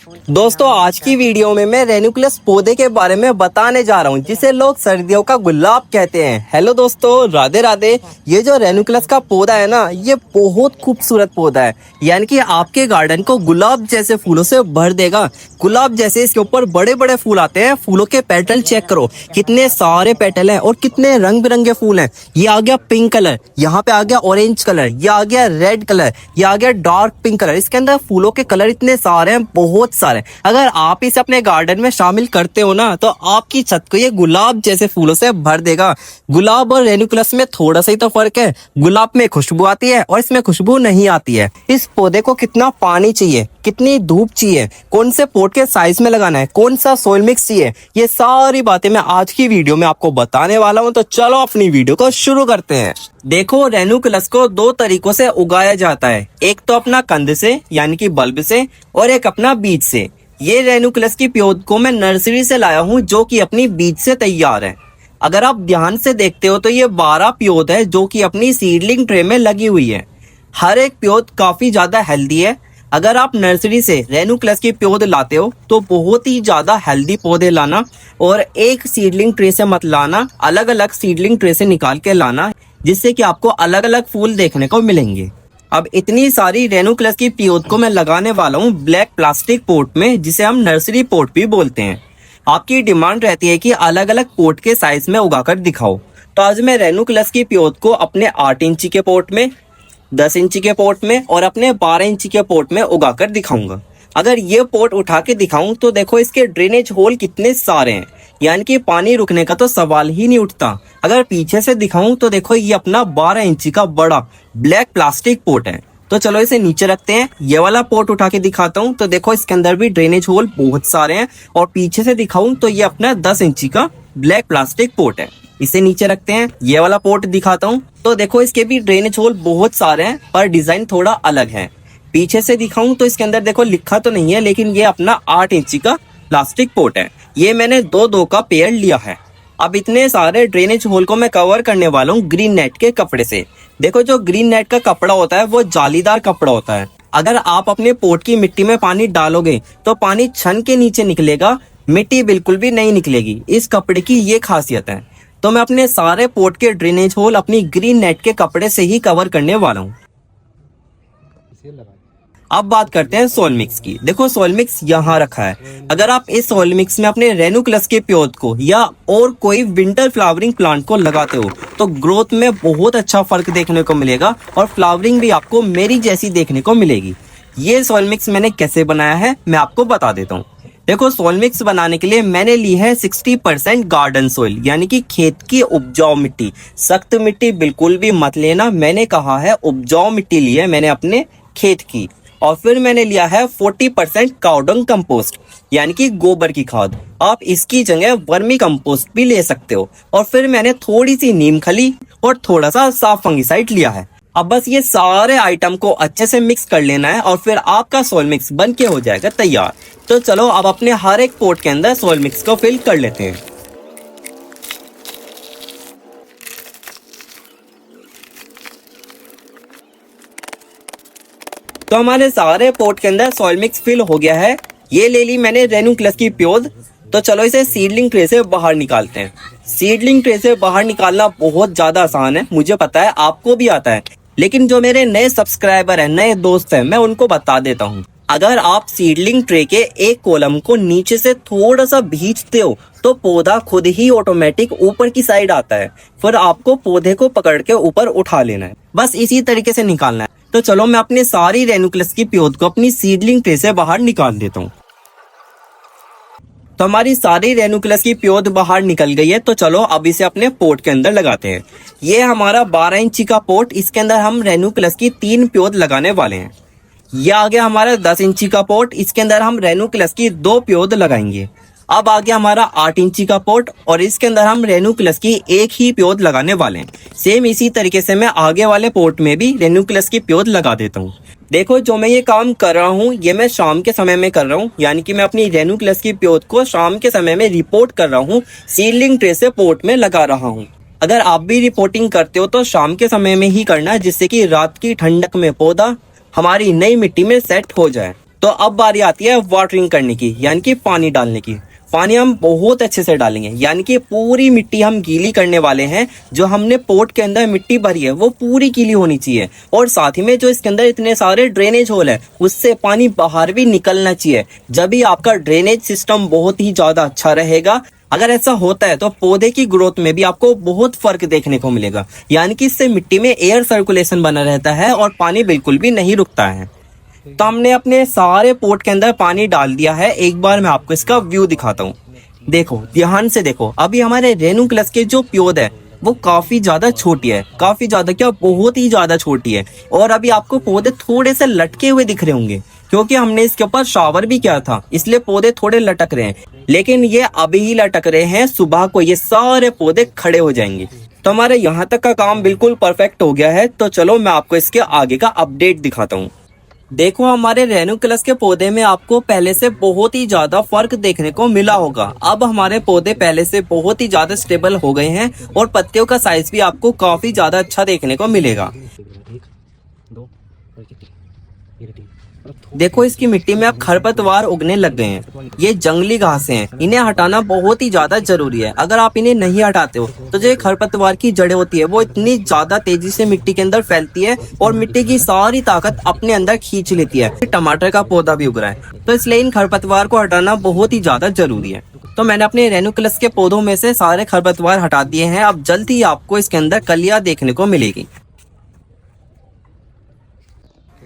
दोस्तों आज की वीडियो में मैं रेनुकुलस पौधे के बारे में बताने जा रहा हूँ जिसे लोग सर्दियों का गुलाब कहते हैं। हेलो दोस्तों, राधे राधे। ये जो रेनुकुलस का पौधा है ना, ये बहुत खूबसूरत पौधा है, यानी कि आपके गार्डन को गुलाब जैसे फूलों से भर देगा। गुलाब जैसे इसके ऊपर बड़े बड़े फूल आते हैं। फूलों के पेटल चेक करो, कितने सारे पेटल हैं और कितने रंग बिरंगे फूल हैं। ये आ गया पिंक कलर, यहाँ पे आ गया ऑरेंज कलर, ये आ गया रेड कलर, ये आ गया डार्क पिंक कलर। इसके अंदर फूलों के कलर इतने सारे हैं, बहुत सारे। अगर आप इसे अपने गार्डन में शामिल करते हो ना, तो आपकी छत को ये गुलाब जैसे फूलों से भर देगा। गुलाब और रेनुकुलस में थोड़ा सा ही तो फर्क है। गुलाब में खुशबू आती है और इसमें खुशबू नहीं आती है। इस पौधे को कितना पानी चाहिए, कितनी धूप चाहिए, कौन से पॉट के साइज में लगाना है, कौन सा सोइल मिक्स चाहिए, ये सारी बातें मैं आज की वीडियो में आपको बताने वाला हूँ। तो चलो अपनी वीडियो को शुरू करते हैं। देखो, रेनुकुलस को दो तरीकों से उगाया जाता है, एक तो अपना कंद से यानी कि बल्ब से, और एक अपना बीज से। ये रेनुकुलस की पौध को मैं नर्सरी से लाया हूँ जो कि अपनी बीज से तैयार है। अगर आप ध्यान से देखते हो तो ये 12 पौध है जो कि अपनी सीडलिंग ट्रे में लगी हुई है। हर एक पौध काफी ज्यादा हेल्दी है। अगर आप नर्सरी से रेनुकुलस की पौध लाते हो तो बहुत ही ज्यादा हेल्दी पौधे लाना, और एक सीडलिंग ट्रे से मत लाना, अलग अलग सीडलिंग ट्रे से निकाल के लाना, जिससे कि आपको अलग अलग फूल देखने को मिलेंगे। अब इतनी सारी रेनुकुलस की पौध को मैं लगाने वाला हूँ ब्लैक प्लास्टिक पॉट में, जिसे हम नर्सरी पॉट भी बोलते हैं। आपकी डिमांड रहती है कि अलग अलग पॉट के साइज में उगाकर दिखाओ, तो आज मैं रेनुकुलस की पौध को अपने 8 इंची के पॉट में, 10 इंची के पॉट में और अपने 12 इंची के पॉट में उगाकर दिखाऊंगा। अगर ये पॉट उठा के दिखाऊं तो देखो इसके ड्रेनेज होल कितने सारे हैं, यानी कि पानी रुकने का तो सवाल ही नहीं उठता। अगर पीछे से दिखाऊं तो देखो ये अपना 12 इंची का बड़ा ब्लैक प्लास्टिक पॉट है। तो चलो इसे नीचे रखते हैं। ये वाला पॉट उठा के दिखाता हूँ तो देखो इसके अंदर भी ड्रेनेज होल बहुत सारे हैं, और पीछे से दिखाऊं तो ये अपना 10 इंची का ब्लैक प्लास्टिक पॉट है। इसे नीचे रखते हैं। ये वाला पॉट दिखाता हूँ तो देखो इसके भी ड्रेनेज होल बहुत सारे हैं, पर डिजाइन थोड़ा अलग है। पीछे से दिखाऊं तो इसके अंदर देखो लिखा तो नहीं है, लेकिन ये अपना 8 इंची का प्लास्टिक पॉट है। ये मैंने दो का पेयर लिया है। अब इतने सारे ड्रेनेज होल को मैं कवर करने वाला हूँ ग्रीन नेट के कपड़े से। देखो, जो ग्रीन नेट का कपड़ा होता है वो जालीदार कपड़ा होता है। अगर आप अपने पॉट की मिट्टी में पानी डालोगे तो पानी छन के नीचे निकलेगा, मिट्टी बिल्कुल भी नहीं निकलेगी। इस कपड़े की ये खासियत है। तो मैं अपने सारे पॉट के ड्रेनेज होल अपनी ग्रीन नेट के कपड़े से ही कवर करने वाला हूँ। अब बात करते हैं सोइल मिक्स की। देखो, सोइल मिक्स यहाँ रखा है। अगर आप इस सोइल मिक्स में अपने रेनुकुलस के पौध को या और कोई विंटर फ्लावरिंग प्लांट को लगाते हो तो ग्रोथ में बहुत अच्छा फर्क देखने को मिलेगा, और फ्लावरिंग भी आपको मेरी जैसी देखने को मिलेगी। ये सोइल मिक्स मैंने कैसे बनाया है मैं आपको बता देता हूँ। देखो, सोइल मिक्स बनाने के लिए मैंने ली है 60% गार्डन सोइल, यानी कि खेत की उपजाऊ मिट्टी। सख्त मिट्टी बिल्कुल भी मत लेना, मैंने कहा है उपजाऊ मिट्टी ली है मैंने अपने खेत की। और फिर मैंने लिया है 40% काउडंग कंपोस्ट, यानी कि गोबर की खाद। आप इसकी जगह वर्मी कंपोस्ट भी ले सकते हो। और फिर मैंने थोड़ी सी नीम खली और थोड़ा सा साफ फंगिसाइड लिया है। अब बस ये सारे आइटम को अच्छे से मिक्स कर लेना है, और फिर आपका सोइल मिक्स बन के हो जाएगा तैयार। तो चलो अब अपने हर एक पॉट के अंदर सोइल मिक्स को फिल कर लेते हैं। तो हमारे सारे पॉट के अंदर सॉइल मिक्स फिल हो गया है। ये ले ली मैंने रेनुकुलस की पौध। तो चलो इसे सीडलिंग ट्रे से बाहर निकालते हैं। सीडलिंग ट्रे से बाहर निकालना बहुत ज्यादा आसान है, मुझे पता है आपको भी आता है, लेकिन जो मेरे नए सब्सक्राइबर हैं, नए दोस्त हैं, मैं उनको बता देता हूँ। अगर आप सीडलिंग ट्रे के एक कॉलम को नीचे से थोड़ा सा भींचते हो तो पौधा खुद ही ऑटोमेटिक ऊपर की साइड आता है। फिर आपको पौधे को पकड़ के ऊपर उठा लेना है, बस इसी तरीके से निकालना है। तो चलो मैं अपनी सारी रेनुकुलस की पौध को अपनी सीडलिंग ट्रे से बाहर निकाल देता हूँ। तो हमारी सारी रेनुकुलस की पौध बाहर निकल गई है। तो चलो अब इसे अपने पॉट के अंदर लगाते हैं। ये हमारा 12 इंची का पॉट, इसके अंदर हम रेनुकुलस की 3 पौध लगाने वाले हैं। यह आ गया हमारा 10 इंची का पॉट, इसके अंदर हम रेनुकुलस की 2 पौध लगाएंगे। अब आ गया हमारा 8 इंची का पॉट, और इसके अंदर हम रेनुकुलस की 1 ही पौध लगाने वाले हैं। सेम इसी तरीके से मैं आगे वाले पॉट में भी रेनुकुलस की पौध लगा देता हूँ। देखो, जो मैं ये काम कर रहा हूँ ये मैं शाम के समय में कर रहा हूँ, यानी कि मैं अपनी रेनुकुलस की पौध को शाम के समय में रिपोर्ट कर रहा हूँ, सीडलिंग ट्रे से पॉट में लगा रहा हूँ। अगर आप भी रिपोर्टिंग करते हो तो शाम के समय में ही करना, जिससे कि रात की ठंडक में पौधा हमारी नई मिट्टी में सेट हो जाए। तो अब बारी आती है वाटरिंग करने की, यानी कि पानी डालने की। पानी हम बहुत अच्छे से डालेंगे, यानी कि पूरी मिट्टी हम गीली करने वाले हैं। जो हमने पोट के अंदर मिट्टी भरी है वो पूरी गीली होनी चाहिए, और साथ ही में जो इसके अंदर इतने सारे ड्रेनेज होल है उससे पानी बाहर भी निकलना चाहिए। जब भी आपका ड्रेनेज सिस्टम बहुत ही ज्यादा अच्छा रहेगा। अगर ऐसा होता है तो पौधे की ग्रोथ में भी आपको बहुत फर्क देखने को मिलेगा, यानी कि इससे मिट्टी में एयर सर्कुलेशन बना रहता है और पानी बिल्कुल भी नहीं रुकता है। तो हमने अपने सारे पोट के अंदर पानी डाल दिया है। एक बार मैं आपको इसका व्यू दिखाता हूँ। देखो, ध्यान से देखो। अभी हमारे रेनुकलस के जो प्योद है वो काफी ज्यादा छोटी है, काफी ज्यादा क्या, बहुत ही ज्यादा छोटी है। और अभी आपको पौधे थोड़े से लटके हुए दिख रहे होंगे, क्योंकि हमने इसके ऊपर शावर भी किया था, इसलिए पौधे थोड़े लटक रहे हैं। लेकिन ये अभी ही लटक रहे हैं, सुबह को ये सारे पौधे खड़े हो जाएंगे। तो हमारे यहाँ तक का काम बिल्कुल परफेक्ट हो गया है। तो चलो मैं आपको इसके आगे का अपडेट दिखाता हूँ। देखो, हमारे रेनुकलस के पौधे में आपको पहले से बहुत ही ज्यादा फर्क देखने को मिला होगा। अब हमारे पौधे पहले से बहुत ही ज्यादा स्टेबल हो गए हैं और पत्तियों का साइज भी आपको काफी ज्यादा अच्छा देखने को मिलेगा। देखो, इसकी मिट्टी में अब खरपतवार उगने लग गए हैं। ये जंगली घासें हैं, इन्हें हटाना बहुत ही ज्यादा जरूरी है। अगर आप इन्हें नहीं हटाते हो तो जो खरपतवार की जड़ें होती है वो इतनी ज्यादा तेजी से मिट्टी के अंदर फैलती है और मिट्टी की सारी ताकत अपने अंदर खींच लेती है। टमाटर का पौधा भी उग रहा है, तो इसलिए इन खरपतवार को हटाना बहुत ही ज्यादा जरूरी है। तो मैंने अपने रेनुकलस के पौधों में से सारे खरपतवार हटा दिए हैं। अब जल्द ही आपको इसके अंदर कलियां देखने को मिलेगी।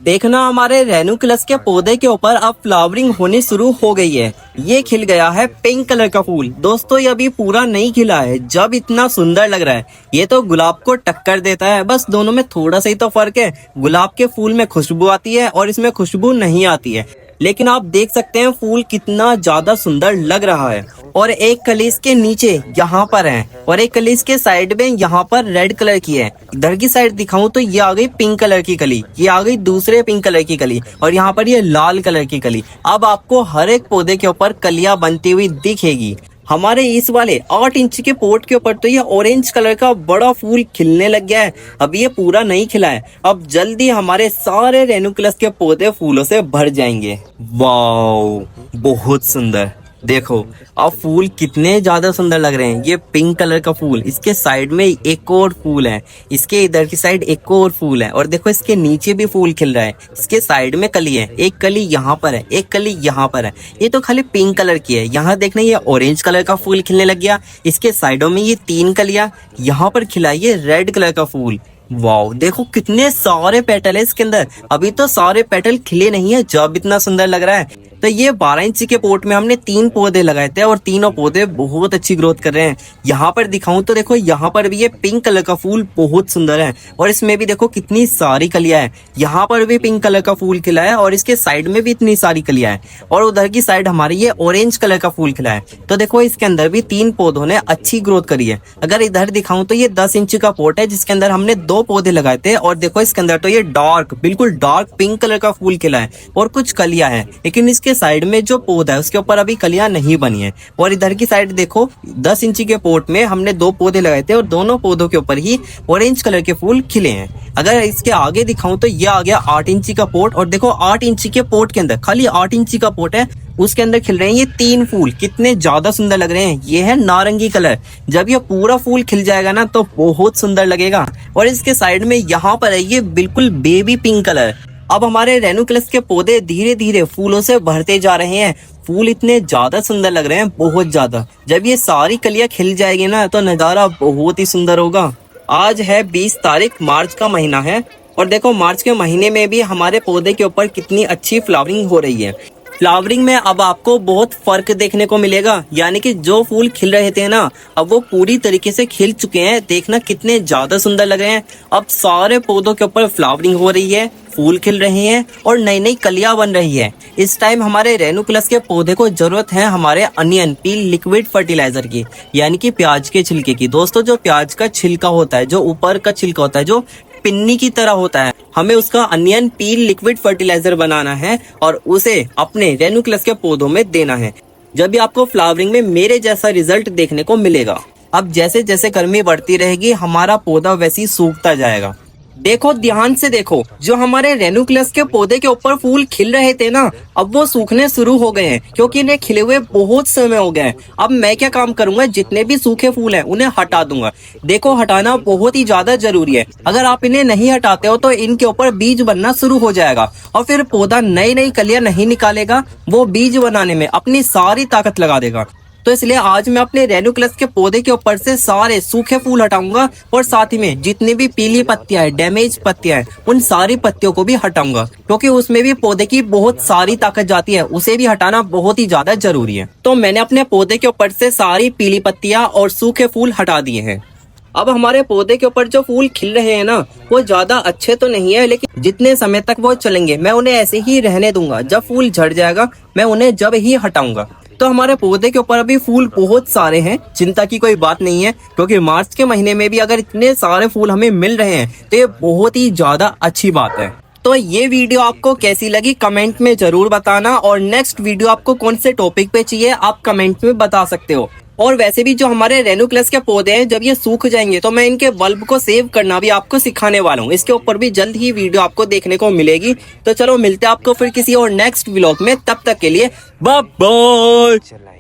देखना, हमारे रेनुकलस के पौधे के ऊपर अब फ्लावरिंग होनी शुरू हो गई है। ये खिल गया है पिंक कलर का फूल। दोस्तों, ये अभी पूरा नहीं खिला है। जब इतना सुंदर लग रहा है, ये तो गुलाब को टक्कर देता है। बस दोनों में थोड़ा सा ही तो फर्क है। गुलाब के फूल में खुशबू आती है और इसमें खुशबू नहीं आती है। लेकिन आप देख सकते हैं फूल कितना ज्यादा सुंदर लग रहा है। और एक कली इसके नीचे यहाँ पर है, और एक कली इसके साइड में यहाँ पर रेड कलर की है। इधर की साइड दिखाऊं तो ये आ गई पिंक कलर की कली, ये आ गई दूसरे पिंक कलर की कली, और यहाँ पर ये लाल कलर की कली। अब आपको हर एक पौधे के ऊपर कलियां बनती हुई दिखेगी। हमारे इस वाले 8 इंच के पोट के ऊपर तो ये ऑरेंज कलर का बड़ा फूल खिलने लग गया है। अब ये पूरा नहीं खिला है। अब जल्दी हमारे सारे रेनुकलस के पौधे फूलों से भर जाएंगे। वाओ, बहुत सुंदर। देखो, अब फूल कितने ज्यादा सुंदर लग रहे हैं। ये पिंक कलर का फूल, इसके साइड में एक और फूल है, इसके इधर की साइड एक और फूल है, और देखो इसके नीचे भी फूल खिल रहा है। इसके साइड में कली है, एक कली यहाँ पर है, एक कली यहाँ पर है। ये तो खाली पिंक कलर की है। यहाँ देखना, ये ऑरेंज कलर का फूल खिलने लग गया। इसके साइडों में ये 3 कलियां, यहाँ पर खिला ये रेड कलर का फूल। वाओ, देखो कितने सारे पेटल है इसके अंदर। अभी तो सारे पेटल खिले नहीं है, जब इतना सुंदर लग रहा है। तो ये 12 इंच के पोट में हमने 3 पौधे लगाए थे और तीनों पौधे बहुत अच्छी ग्रोथ कर रहे हैं। यहाँ पर दिखाऊं तो देखो, यहाँ पर भी ये पिंक कलर का फूल बहुत सुंदर है, और इसमें भी देखो कितनी सारी कलियां हैं। यहाँ पर भी पिंक कलर का फूल खिला है और इसके साइड में भी इतनी सारी कलियां हैं, और उधर की साइड हमारी ये ऑरेंज कलर का फूल खिला है। तो देखो, इसके अंदर भी 3 पौधों ने अच्छी ग्रोथ करी है। अगर इधर दिखाऊं तो ये 10 इंच का पोट है जिसके अंदर हमने 2 पौधे लगाए थे, और देखो इसके अंदर तो ये डार्क, बिल्कुल डार्क पिंक कलर का फूल खिला है और कुछ कलियां हैं। लेकिन इसके साइड में जो पौधा है उसके ऊपर अभी कलियां नहीं बनी है। और इधर की साइड देखो, 10 इंची के पोट में हमने 2 पौधे लगाए थे और दोनों पौधों के ऊपर ही ऑरेंज कलर के फूल खिले हैं। अगर इसके आगे दिखाऊं तो ये आ गया 8 इंची का पोट, और देखो 8 इंची के पोट के अंदर, खाली 8 इंची का पोट है, उसके अंदर खिल रहे हैं ये 3 फूल। कितने ज्यादा सुंदर लग रहे हैं। ये है नारंगी कलर। जब ये पूरा फूल खिल जाएगा ना तो बहुत सुंदर लगेगा। और इसके साइड में यहाँ पर है ये बिल्कुल बेबी पिंक कलर। अब हमारे रेनुकलस के पौधे धीरे धीरे फूलों से भरते जा रहे हैं। फूल इतने ज्यादा सुंदर लग रहे हैं, बहुत ज्यादा। जब ये सारी कलियां खिल जाएगी ना तो नजारा बहुत ही सुंदर होगा। आज है 20 तारीख, मार्च का महीना है, और देखो मार्च के महीने में भी हमारे पौधे के ऊपर कितनी अच्छी फ्लावरिंग हो रही है। फ्लावरिंग में अब आपको बहुत फर्क देखने को मिलेगा, यानी कि जो फूल खिल रहे थे ना, अब वो पूरी तरीके से खिल चुके हैं। देखना कितने ज्यादा सुंदर लग रहे हैं। अब सारे पौधों के ऊपर फ्लावरिंग हो रही है, फूल खिल रहे हैं और नई नई कलियां बन रही है। इस टाइम हमारे रेनुकलस के पौधे को जरूरत है हमारे अनियन पील लिक्विड फर्टिलाइजर की, यानी कि प्याज के छिलके की। दोस्तों, जो प्याज का छिलका होता है, जो ऊपर का छिलका होता है, जो पिन्नी की तरह होता है, हमें उसका अनियन पील लिक्विड फर्टिलाइजर बनाना है और उसे अपने रेनुकलस के पौधों में देना है। जब भी आपको फ्लावरिंग में मेरे जैसा रिजल्ट देखने को मिलेगा। अब जैसे जैसे गर्मी बढ़ती रहेगी हमारा पौधा वैसे ही सूखता जाएगा। देखो ध्यान से देखो, जो हमारे रेनुक्लस के पौधे के ऊपर फूल खिल रहे थे ना, अब वो सूखने शुरू हो गए हैं क्योंकि इन्हें खिले हुए बहुत समय हो गए हैं। अब मैं क्या काम करूंगा, जितने भी सूखे फूल हैं उन्हें हटा दूंगा। देखो हटाना बहुत ही ज्यादा जरूरी है। अगर आप इन्हें नहीं हटाते हो तो इनके ऊपर बीज बनना शुरू हो जाएगा और फिर पौधा नई नई कलियां नहीं निकालेगा, वो बीज बनाने में अपनी सारी ताकत लगा देगा। तो इसलिए आज मैं अपने रेनुक्लस के पौधे के ऊपर से सारे सूखे फूल हटाऊंगा और साथ ही में जितनी भी पीली पत्तियां हैं, डैमेज पत्तियां हैं, उन सारी पत्तियों को भी हटाऊंगा क्योंकि उसमें भी पौधे की बहुत सारी ताकत जाती है, उसे भी हटाना बहुत ही ज्यादा जरूरी है। तो मैंने अपने पौधे के ऊपर से सारी पीली पत्तियां और सूखे फूल हटा दिए हैं। अब हमारे पौधे के ऊपर जो फूल खिल रहे हैं ना, वो ज्यादा अच्छे तो नहीं है, लेकिन जितने समय तक वो चलेंगे मैं उन्हें ऐसे ही रहने दूंगा। जब फूल झड़ जाएगा मैं उन्हें जब ही हटाऊंगा। तो हमारे पौधे के ऊपर अभी फूल बहुत सारे हैं, चिंता की कोई बात नहीं है क्योंकि मार्च के महीने में भी अगर इतने सारे फूल हमें मिल रहे हैं तो ये बहुत ही ज्यादा अच्छी बात है। तो ये वीडियो आपको कैसी लगी कमेंट में जरूर बताना, और नेक्स्ट वीडियो आपको कौन से टॉपिक पे चाहिए आप कमेंट में बता सकते हो। और वैसे भी जो हमारे रेनुक्लस के पौधे हैं, जब ये सूख जाएंगे तो मैं इनके बल्ब को सेव करना भी आपको सिखाने वाला हूँ। इसके ऊपर भी जल्द ही वीडियो आपको देखने को मिलेगी। तो चलो मिलते हैं आपको फिर किसी और नेक्स्ट व्लॉग में, तब तक के लिए बाय बाय।